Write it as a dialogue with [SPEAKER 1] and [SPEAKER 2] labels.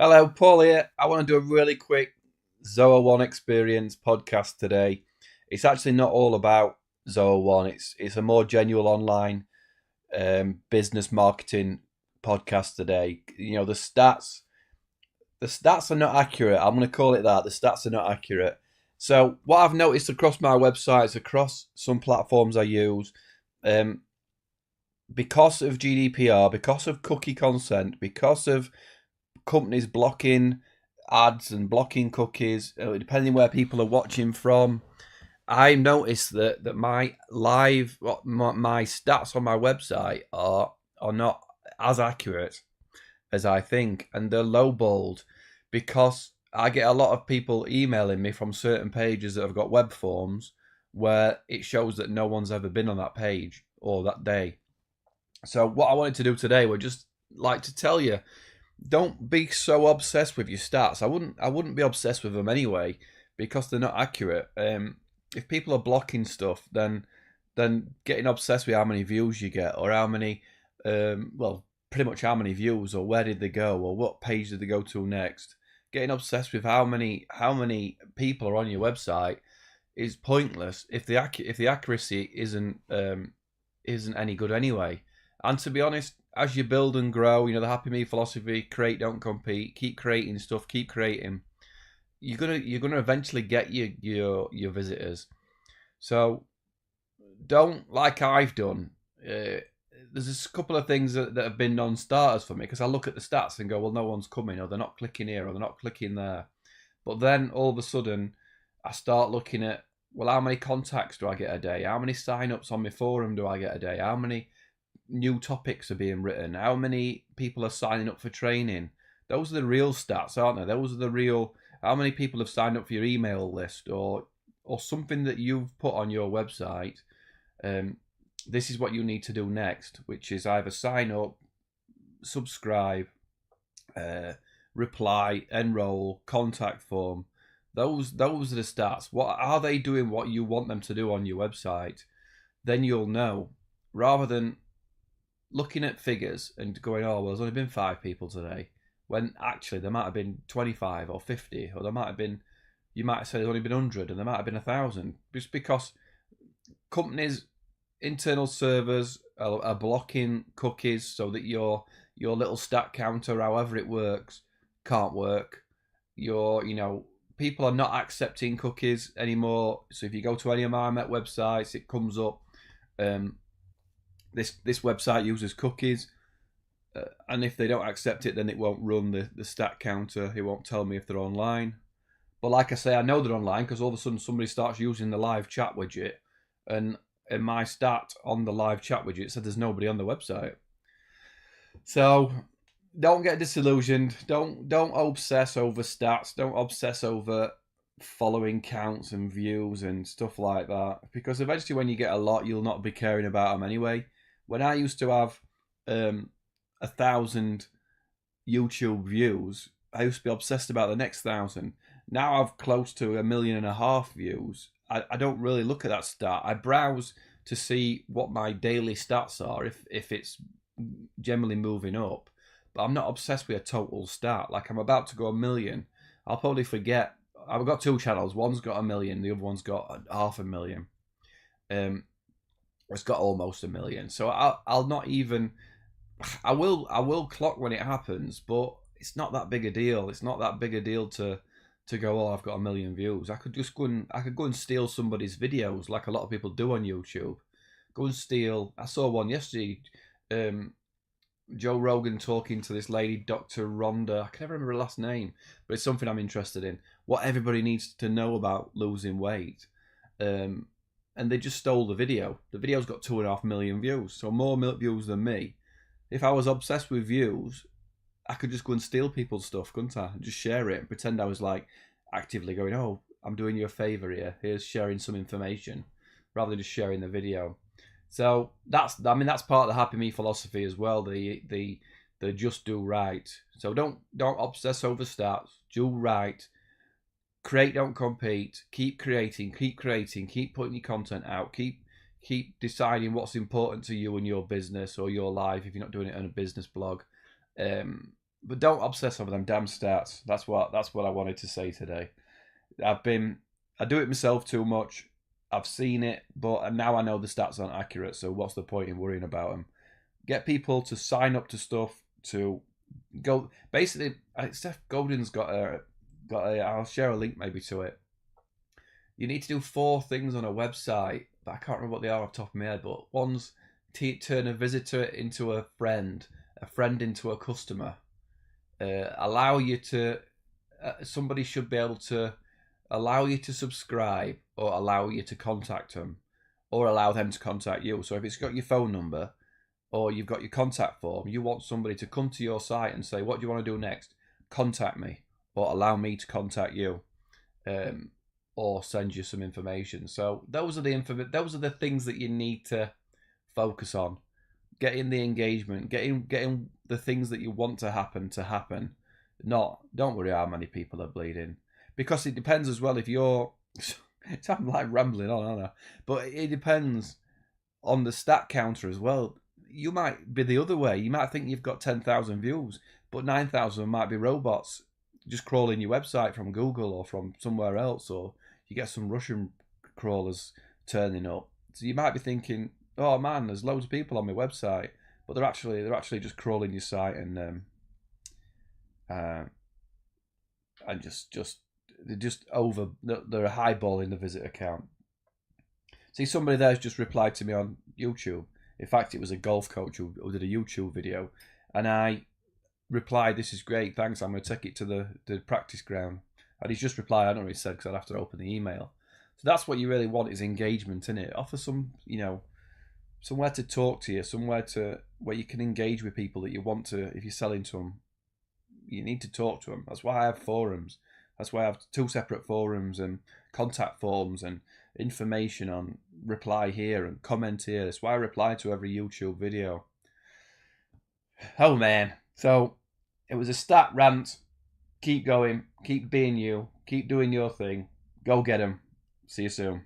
[SPEAKER 1] Hello, Paul here. I want to do a really quick Zoho One experience podcast today. It's actually not all about Zoho One. It's a more genuine online business marketing podcast today. The stats are not accurate. I'm going to call it that. The stats are not accurate. So what I've noticed across my websites, across some platforms I use, um, because of GDPR, because of cookie consent, because of companies blocking ads and blocking cookies, depending where people are watching from. I noticed that my my stats on my website are not as accurate as I think, and they're lowballed because I get a lot of people emailing me from certain pages that have got web forms where it shows that no one's ever been on that page or that day. So what I wanted to do today was just like to tell you, don't be so obsessed with your stats. I wouldn't be obsessed with them anyway because they're not accurate. If people are blocking stuff, then getting obsessed with how many views you get or how many, well, pretty much how many views or where did they go or what page did they go to next. Getting obsessed with how many people are on your website is pointless if the accuracy isn't any good anyway. And to be honest, as you build and grow, the Happy Me philosophy: create, don't compete. Keep creating stuff. Keep creating. You're gonna eventually get your visitors. So don't, like I've done. There's a couple of things that have been non-starters for me because I look at the stats and go, well, no one's coming, or they're not clicking here, or they're not clicking there. But then all of a sudden, I start looking at, well, how many contacts do I get a day? How many sign-ups on my forum do I get a day? How many new topics are being written? How many people are signing up for training? Those are the real stats, aren't they? Those are the real. How many people have signed up for your email list or something that you've put on your website? Um, this is what you need to do next, which is either sign up, subscribe, uh, reply, enroll, contact form. Those are the stats. What are they doing? What you want them to do on your website? Then you'll know, rather than looking at figures and going, oh, well, there's only been 5 people today, when actually there might have been 25 or 50, or there might have been, you might say there's only been 100 and there might have been 1,000. Just because companies' internal servers are blocking cookies so that your little stat counter, however it works, can't work. People are not accepting cookies anymore. So if you go to any of my Met websites, it comes up. Um, this website uses cookies, and if they don't accept it, then it won't run the stat counter. It won't tell me if they're online. But like I say, I know they're online because all of a sudden somebody starts using the live chat widget, and in my stat on the live chat widget said there's nobody on the website. So don't get disillusioned. Don't obsess over stats. Don't obsess over following counts and views and stuff like that, because eventually when you get a lot, you'll not be caring about them anyway. When I used to have 1,000 YouTube views, I used to be obsessed about the next 1,000. Now I've close to 1.5 million views. I don't really look at that stat. I browse to see what my daily stats are, if it's generally moving up. But I'm not obsessed with a total stat. Like, I'm about to go 1 million. I'll probably forget. I've got 2 channels. One's got 1 million. The other one's got 500,000. It's got almost 1 million. So I'll not even. I will clock when it happens, but it's not that big a deal. It's not that big a deal to go, oh, I've got 1 million views. I could go and steal somebody's videos, like a lot of people do on YouTube. Go and steal. I saw one yesterday. Joe Rogan talking to this lady, Dr. Rhonda. I can never remember her last name, but it's something I'm interested in. What everybody needs to know about losing weight. And they just stole the video. The video's got 2.5 million views, so more views than me. If I was obsessed with views, I could just go and steal people's stuff, couldn't I? And just share it and pretend I was like actively going, oh, I'm doing you a favor here. Here's sharing some information, rather than just sharing the video. So that's part of the Happy Me philosophy as well. The just do right. So don't obsess over stats. Do right. Create, don't compete. Keep creating. Keep putting your content out. Keep deciding what's important to you and your business or your life if you're not doing it on a business blog. but don't obsess over them damn stats. That's what I wanted to say today. I do it myself too much. I've seen it, but now I know the stats aren't accurate. So what's the point in worrying about them? Get people to sign up to stuff, to go. Basically, Seth Godin's got a. I'll share a link maybe to it. You need to do 4 things on a website, but I can't remember what they are off the top of my head. But one's turn a visitor into a friend into a customer. Allow you to. Somebody should be able to allow you to subscribe, or allow you to contact them, or allow them to contact you. So if it's got your phone number, or you've got your contact form, you want somebody to come to your site and say, what do you want to do next? Contact me, or allow me to contact you, or send you some information. So those are the things that you need to focus on. Getting the engagement, getting the things that you want to happen. Don't worry how many people are bleeding, because it depends as well. If you're, I'm like rambling on, aren't I? But it depends on the stat counter as well. You might be the other way. You might think you've got 10,000 views, but 9,000 might be robots just crawling your website from Google or from somewhere else, or you get some Russian crawlers turning up. So you might be thinking, oh man, there's loads of people on my website, but they're actually just crawling your site and they're highballing the visitor count. See, somebody there's just replied to me on YouTube. In fact, it was a golf coach who did a YouTube video, and I replied, "This is great, thanks. I'm going to take it to the practice ground." And he's just replied, I don't know what he said because I'd have to open the email. So that's what you really want, is engagement, innit? Offer some, somewhere to talk to you, where you can engage with people that you want to. If you're selling to them, you need to talk to them. That's why I have forums. That's why I have 2 separate forums and contact forms and information on reply here and comment here. That's why I reply to every YouTube video. Oh man. So it was a stat rant. Keep going. Keep being you. Keep doing your thing. Go get them. See you soon.